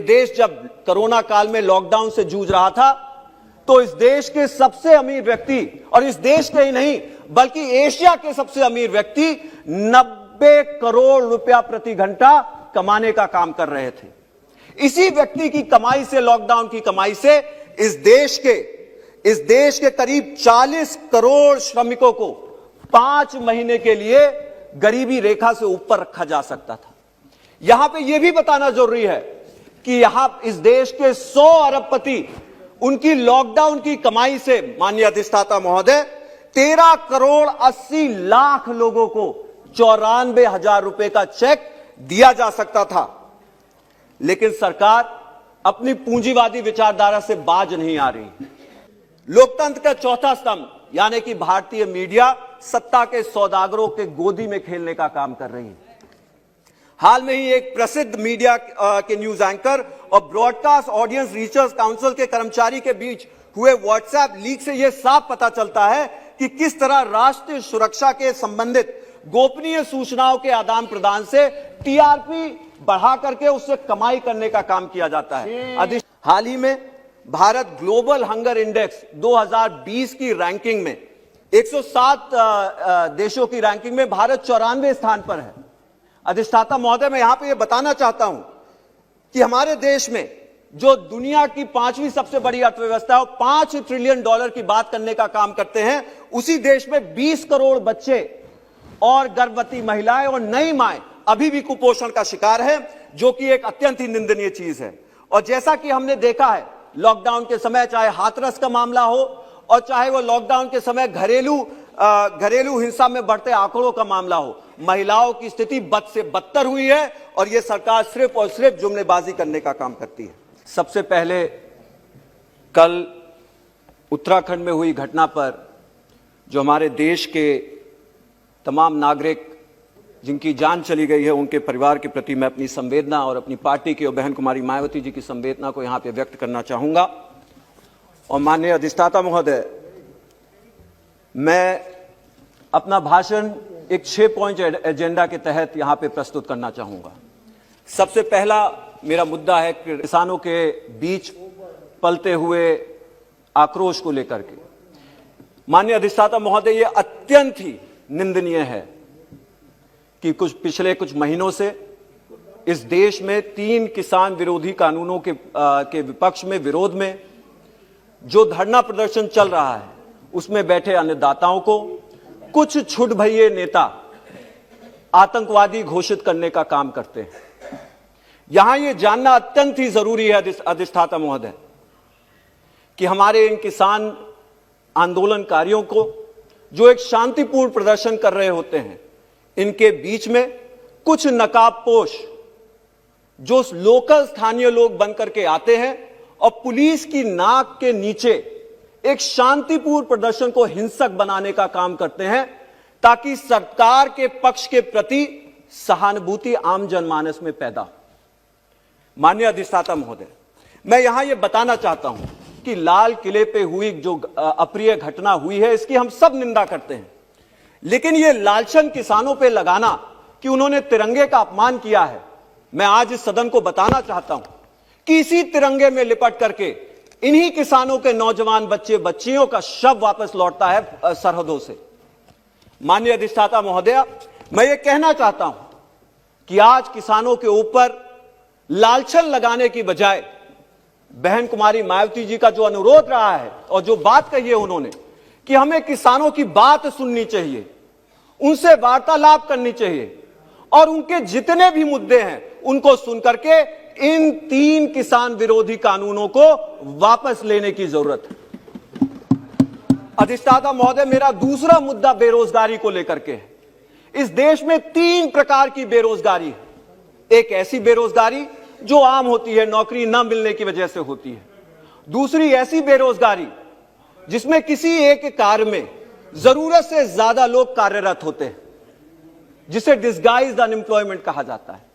देश जब कोरोना काल में लॉकडाउन से जूझ रहा था तो इस देश के सबसे अमीर व्यक्ति, और इस देश के ही नहीं बल्कि एशिया के सबसे अमीर व्यक्ति 90 करोड़ रुपया प्रति घंटा कमाने का काम कर रहे थे। इसी व्यक्ति की कमाई से, लॉकडाउन की कमाई से इस देश के करीब 40 करोड़ श्रमिकों को 5 महीने के लिए गरीबी रेखा से ऊपर रखा जा सकता था। यहां पे यह भी बताना जरूरी है कि यहां इस देश के 100 अरबपति, उनकी लॉकडाउन की कमाई से, माननीय अधिष्ठाता महोदय, 13 करोड़ 80 लाख लोगों को 94,000 रुपए का चेक दिया जा सकता था। लेकिन सरकार अपनी पूंजीवादी विचारधारा से बाज नहीं आ रही। लोकतंत्र का चौथा स्तंभ यानी कि भारतीय मीडिया सत्ता के सौदागरों के गोदी में खेलने का काम कर रही है। हाल में ही एक प्रसिद्ध मीडिया के न्यूज एंकर और ब्रॉडकास्ट ऑडियंस रिसर्च काउंसिल के कर्मचारी के बीच हुए व्हाट्सएप लीक से यह साफ पता चलता है कि किस तरह राष्ट्रीय सुरक्षा के संबंधित गोपनीय सूचनाओं के आदान प्रदान से टीआरपी बढ़ा करके उससे कमाई करने का काम किया जाता है। हाल ही में भारत ग्लोबल हंगर इंडेक्स 2020 की रैंकिंग में 107 देशों की रैंकिंग में भारत 94 स्थान पर है। अधिष्ठाता महोदय, मैं यहां पे ये बताना चाहता हूं कि हमारे देश में जो दुनिया की 5वीं सबसे बड़ी अर्थव्यवस्था है, 5 ट्रिलियन डॉलर की बात करने का काम करते हैं, उसी देश में 20 करोड़ बच्चे और गर्भवती महिलाएं और नई माएं अभी भी कुपोषण का शिकार है, जो कि एक अत्यंत ही निंदनीय चीज है। और जैसा कि हमने देखा है लॉकडाउन के समय, चाहे हाथरस का मामला हो और चाहे वो लॉकडाउन के समय घरेलू हिंसा में बढ़ते आंकड़ों का मामला हो, महिलाओं की स्थिति बद से बदतर हुई है और यह सरकार सिर्फ और सिर्फ जुमलेबाजी करने का काम करती है। सबसे पहले कल उत्तराखंड में हुई घटना पर जो हमारे देश के तमाम नागरिक जिनकी जान चली गई है, उनके परिवार के प्रति मैं अपनी संवेदना और अपनी पार्टी की और बहन कुमारी मायावती जी की संवेदना को यहां पे व्यक्त करना चाहूंगा। और माननीय अधिष्ठाता महोदय, मैं अपना भाषण एक 6 पॉइंट एजेंडा के तहत यहां पे प्रस्तुत करना चाहूंगा। सबसे पहला मेरा मुद्दा है किसानों के बीच पलते हुए आक्रोश को लेकर के। माननीय अधिष्ठाता महोदय, ये अत्यंत ही निंदनीय है कि पिछले कुछ महीनों से इस देश में 3 किसान विरोधी कानूनों के विपक्ष में, विरोध में जो धरना प्रदर्शन चल रहा है, उसमें बैठे अन्नदाताओं को कुछ छुटभइये नेता आतंकवादी घोषित करने का काम करते हैं। यहां यह जानना अत्यंत ही जरूरी है अधिष्ठाता महोदय कि हमारे इन किसान आंदोलनकारियों को, जो एक शांतिपूर्ण प्रदर्शन कर रहे होते हैं, इनके बीच में कुछ नकाबपोश जो लोकल स्थानीय लोग बन करके आते हैं और पुलिस की नाक के नीचे एक शांतिपूर्ण प्रदर्शन को हिंसक बनाने का काम करते हैं, ताकि सरकार के पक्ष के प्रति सहानुभूति आम जनमानस में पैदा हो। माननीय अधिष्ठाता महोदय, मैं यहां यह बताना चाहता हूं कि लाल किले पे हुई जो अप्रिय घटना हुई है, इसकी हम सब निंदा करते हैं, लेकिन यह लालछन किसानों पे लगाना कि उन्होंने तिरंगे का अपमान किया है, मैं आज इस सदन को बताना चाहता हूं कि इसी तिरंगे में लिपट करके इन्हीं किसानों के नौजवान बच्चे बच्चियों का शव वापस लौटता है सरहदों से। माननीय अधिष्ठाता महोदय, मैं ये कहना चाहता हूं कि आज किसानों के ऊपर लालछन लगाने की बजाय बहन कुमारी मायावती जी का जो अनुरोध रहा है और जो बात कही है उन्होंने कि हमें किसानों की बात सुननी चाहिए, उनसे वार्तालाप करनी चाहिए और उनके जितने भी मुद्दे हैं उनको सुनकर के इन 3 किसान विरोधी कानूनों को वापस लेने की जरूरत है। अधिष्ठाता महोदय, मेरा दूसरा मुद्दा बेरोजगारी को लेकर के है। इस देश में 3 प्रकार की बेरोजगारी है। एक ऐसी बेरोजगारी जो आम होती है, नौकरी न मिलने की वजह से होती है। दूसरी ऐसी बेरोजगारी जिसमें किसी एक कार्य में जरूरत से ज्यादा लोग कार्यरत होते हैं, जिसे डिस्गाइज्ड अनएम्प्लॉयमेंट कहा जाता है।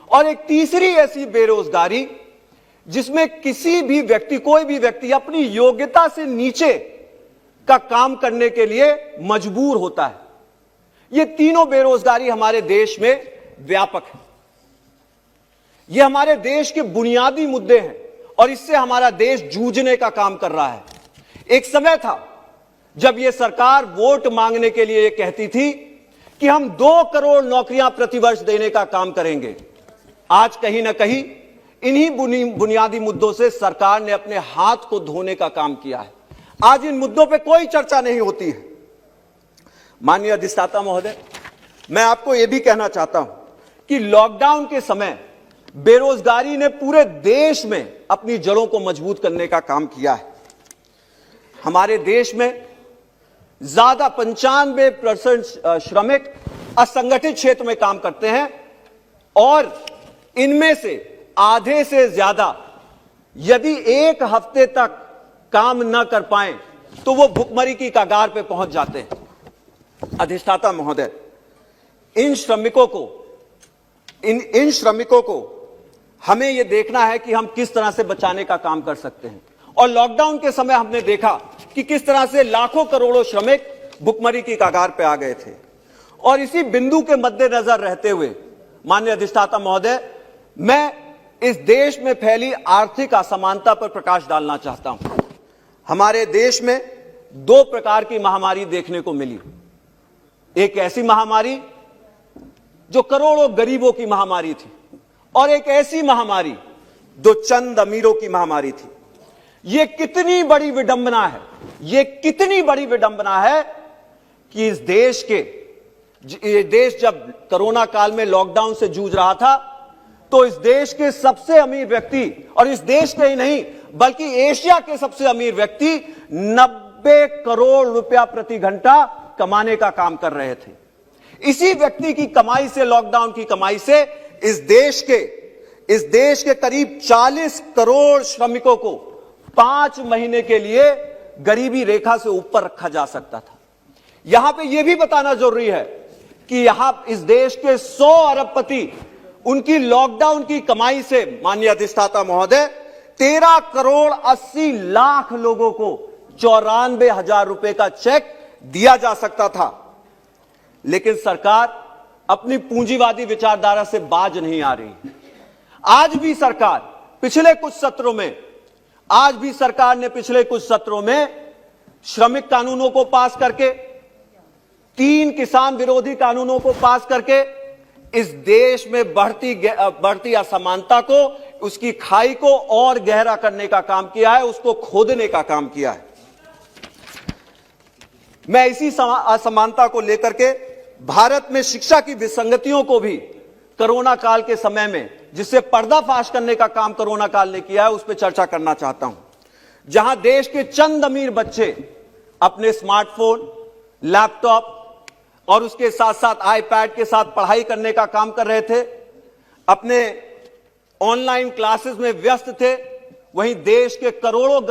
और एक तीसरी ऐसी बेरोजगारी जिसमें किसी भी व्यक्ति, कोई भी व्यक्ति अपनी योग्यता से नीचे का काम करने के लिए मजबूर होता है। ये तीनों बेरोजगारी हमारे देश में व्यापक है। ये हमारे देश के बुनियादी मुद्दे हैं और इससे हमारा देश जूझने का काम कर रहा है। एक समय था जब यह सरकार वोट मांगने के लिए कहती थी कि हम 2 करोड़ नौकरियां प्रतिवर्ष देने का काम करेंगे। आज कहीं ना कहीं इन्हीं बुनियादी मुद्दों से सरकार ने अपने हाथ को धोने का काम किया है। आज इन मुद्दों पे कोई चर्चा नहीं होती है। माननीय अधिष्ठाता महोदय, मैं आपको यह भी कहना चाहता हूं कि लॉकडाउन के समय बेरोजगारी ने पूरे देश में अपनी जड़ों को मजबूत करने का काम किया है। हमारे देश में ज्यादा 95% श्रमिक असंगठित क्षेत्र में काम करते हैं और इनमें से आधे से ज्यादा यदि 1 हफ्ते तक काम न कर पाए तो वो भुखमरी की कगार पे पहुंच जाते हैं। अधिष्ठाता महोदय, इन श्रमिकों को हमें यह देखना है कि हम किस तरह से बचाने का काम कर सकते हैं। और लॉकडाउन के समय हमने देखा कि किस तरह से लाखों करोड़ों श्रमिक भुखमरी की कगार पे आ गए थे। और इसी बिंदु के मद्देनजर रहते हुए माननीय अधिष्ठाता महोदय, मैं इस देश में फैली आर्थिक असमानता पर प्रकाश डालना चाहता हूं। हमारे देश में 2 प्रकार की महामारी देखने को मिली। एक ऐसी महामारी जो करोड़ों गरीबों की महामारी थी और एक ऐसी महामारी जो चंद अमीरों की महामारी थी। यह कितनी बड़ी विडंबना है, यह कितनी बड़ी विडंबना है कि इस देश जब कोरोना काल में लॉकडाउन से जूझ रहा था तो इस देश के सबसे अमीर व्यक्ति, और इस देश के ही नहीं बल्कि एशिया के सबसे अमीर व्यक्ति 90 करोड़ रुपया प्रति घंटा कमाने का काम कर रहे थे। इसी व्यक्ति की कमाई से, लॉकडाउन की कमाई से इस देश के करीब 40 करोड़ श्रमिकों को 5 महीने के लिए गरीबी रेखा से ऊपर रखा जा सकता था। यहां पे यह भी बताना जरूरी है कि यहां इस देश के 100 अरबपति उनकी लॉकडाउन की कमाई से, माननीय अधिष्ठाता महोदय, 13 करोड़ 80 लाख लोगों को 94,000 रुपए का चेक दिया जा सकता था। लेकिन सरकार अपनी पूंजीवादी विचारधारा से बाज नहीं आ रही। आज भी सरकार ने पिछले कुछ सत्रों में श्रमिक कानूनों को पास करके, 3 किसान विरोधी कानूनों को पास करके इस देश में बढ़ती असमानता को, उसकी खाई को और गहरा करने का काम किया है, उसको खोदने का काम किया है। मैं इसी असमानता को लेकर के भारत में शिक्षा की विसंगतियों को भी कोरोना काल के समय में, जिससे पर्दाफाश करने का काम कोरोना काल ने किया है, उस पर चर्चा करना चाहता हूं। जहां देश के चंद अमीर बच्चे अपने स्मार्टफोन, लैपटॉप और उसके साथ साथ आईपैड के साथ पढ़ाई करने का काम कर रहे थे, अपने ऑनलाइन क्लासेस में व्यस्त थे, वहीं देश के करोड़ों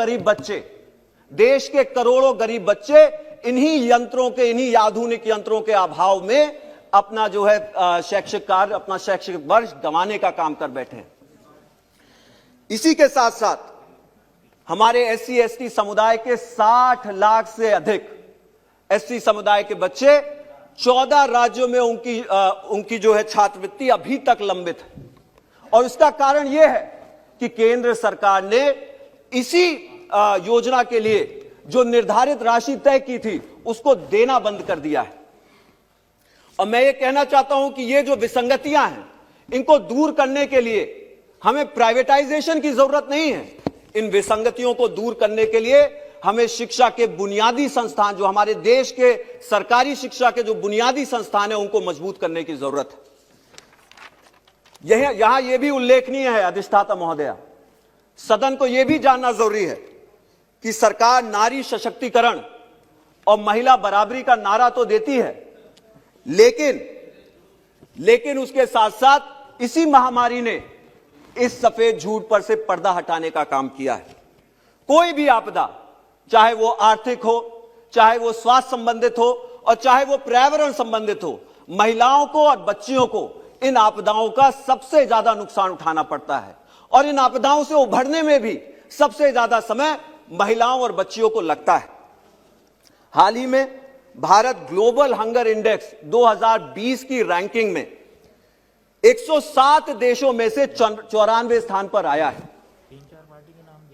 गरीब बच्चे इन्हीं आधुनिक यंत्रों के अभाव में अपना जो है शैक्षिक कार्य, अपना शैक्षिक वर्ष गंवाने का काम कर बैठे हैं। इसी के साथ साथ हमारे SC ST समुदाय के 60 लाख से अधिक SC समुदाय के बच्चे 14 राज्यों में उनकी जो है छात्रवृत्ति अभी तक लंबित है। और इसका कारण यह है कि केंद्र सरकार ने इसी योजना के लिए जो निर्धारित राशि तय की थी उसको देना बंद कर दिया है। और मैं ये कहना चाहता हूं कि ये जो विसंगतियां हैं, इनको दूर करने के लिए हमें प्राइवेटाइजेशन की जरूरत नहीं है। इन विसंगतियों को दूर करने के लिए हमें शिक्षा के बुनियादी संस्थान, जो हमारे देश के सरकारी शिक्षा के जो बुनियादी संस्थान है, उनको मजबूत करने की जरूरत है। यहां यह भी उल्लेखनीय है अधिष्ठाता महोदया, सदन को यह भी जानना जरूरी है कि सरकार नारी सशक्तिकरण और महिला बराबरी का नारा तो देती है, लेकिन उसके साथ साथ इसी महामारी ने इस सफेद झूठ पर से पर्दा हटाने का काम किया है। कोई भी आपदा, चाहे वो आर्थिक हो, चाहे वो स्वास्थ्य संबंधित हो और चाहे वो पर्यावरण संबंधित हो, महिलाओं को और बच्चियों को इन आपदाओं का सबसे ज्यादा नुकसान उठाना पड़ता है। और इन आपदाओं से उभरने में भी सबसे ज्यादा समय महिलाओं और बच्चियों को लगता है। हाल ही में भारत ग्लोबल हंगर इंडेक्स 2020 की रैंकिंग में 107 देशों में से 94 स्थान पर आया है,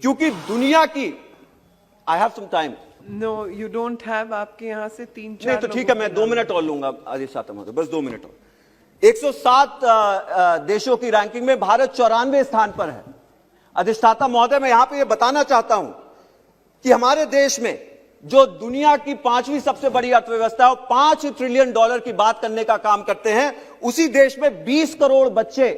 क्योंकि दुनिया की I have some time. No you don't have, आपके यहां से 3-4 नहीं तो ठीक है, मैं 2 मिनट और लूंगा अधिष्ठाता महोदय, बस 2 मिनट और। 107 देशों की रैंकिंग में भारत 94 स्थान पर है। अधिष्ठाता महोदय, मैं यहां पे ये बताना चाहता हूं कि हमारे देश में जो दुनिया की 5वीं सबसे बड़ी अर्थव्यवस्था है, 5 ट्रिलियन डॉलर की बात करने का काम करते हैं, उसी देश में 20 करोड़ बच्चे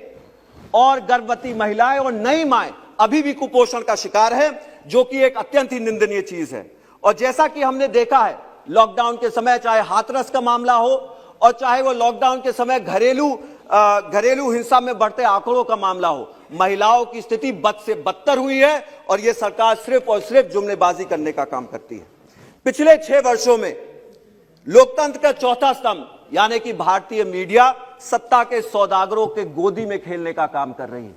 और गर्भवती महिलाएं और नई माएं अभी भी कुपोषण का शिकार है, जो कि एक अत्यंत ही निंदनीय चीज है। और जैसा कि हमने देखा है लॉकडाउन के समय, चाहे हाथरस का मामला हो और चाहे वो लॉकडाउन के समय घरेलू हिंसा में बढ़ते आंकड़ों का मामला हो, महिलाओं की स्थिति बद से बदतर हुई है और यह सरकार सिर्फ और सिर्फ जुमलेबाजी करने का काम करती है। पिछले 6 वर्षों में लोकतंत्र का चौथा स्तंभ यानी कि भारतीय मीडिया सत्ता के सौदागरों के गोदी में खेलने का काम कर रही है।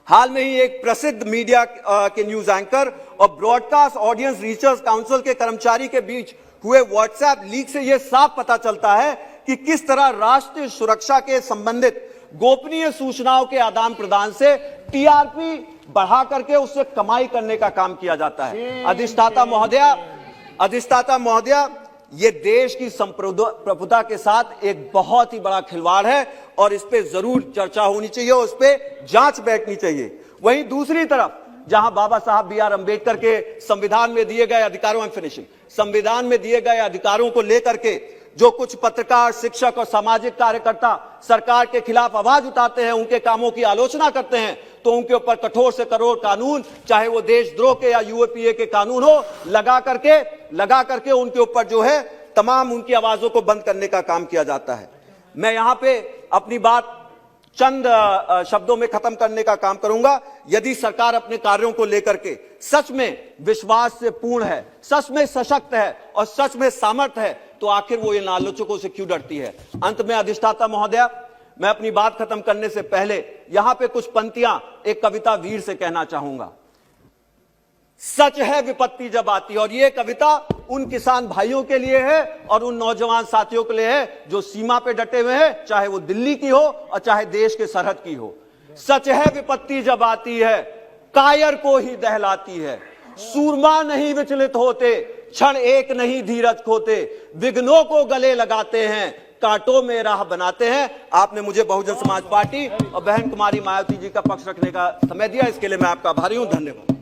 हाल में ही एक प्रसिद्ध मीडिया के न्यूज एंकर और ब्रॉडकास्ट ऑडियंस रिसर्च काउंसिल के कर्मचारी के बीच हुए व्हाट्सएप लीक से यह साफ पता चलता है कि किस तरह राष्ट्रीय सुरक्षा के संबंधित गोपनीय सूचनाओं के आदान प्रदान से टीआरपी बढ़ा करके उससे कमाई करने का काम किया जाता है। अधिष्ठाता महोदया, ये देश की संप्रभुता के साथ एक बहुत ही बड़ा खिलवाड़ है और इस पे जरूर चर्चा होनी चाहिए और उस पे जांच बैठनी चाहिए। वहीं दूसरी तरफ जहां बाबा साहब B.R. अम्बेडकर के संविधान में दिए गए अधिकारों, संविधान में दिए गए अधिकारों को लेकर के जो कुछ पत्रकार, शिक्षक और सामाजिक कार्यकर्ता सरकार के खिलाफ आवाज उठाते हैं, उनके कामों की आलोचना करते हैं, तो उनके ऊपर कठोर से कठोर कानून, चाहे वो देशद्रोह के या यूएपीए के कानून हो, लगा करके उनके ऊपर जो है तमाम उनकी आवाजों को बंद करने का काम किया जाता है। मैं यहां पे अपनी बात चंद शब्दों में खत्म करने का काम करूंगा। यदि सरकार अपने कार्यों को लेकर के सच में विश्वास से पूर्ण है, सच में सशक्त है और सच में सामर्थ्य है, तो आखिर वो इन आलोचकों से क्यों डरती है। अंत में अधिष्ठाता महोदया, मैं अपनी बात खत्म करने से पहले यहां पे कुछ पंक्तियां एक कविता वीर से कहना चाहूंगा। सच है विपत्ति जब आती है, और ये कविता उन किसान भाइयों के लिए है और उन नौजवान साथियों के लिए है जो सीमा पे डटे हुए हैं, चाहे वो दिल्ली की हो और चाहे देश के सरहद की हो। सच है विपत्ति जब आती है, कायर को ही दहलाती है, सूरमा नहीं विचलित होते, क्षण एक नहीं धीरज खोते, विघ्नों को गले लगाते हैं, कांटों में राह बनाते हैं। आपने मुझे बहुजन समाज पार्टी और बहन कुमारी मायावती जी का पक्ष रखने का समय दिया, इसके लिए मैं आपका आभारी हूं। धन्यवाद।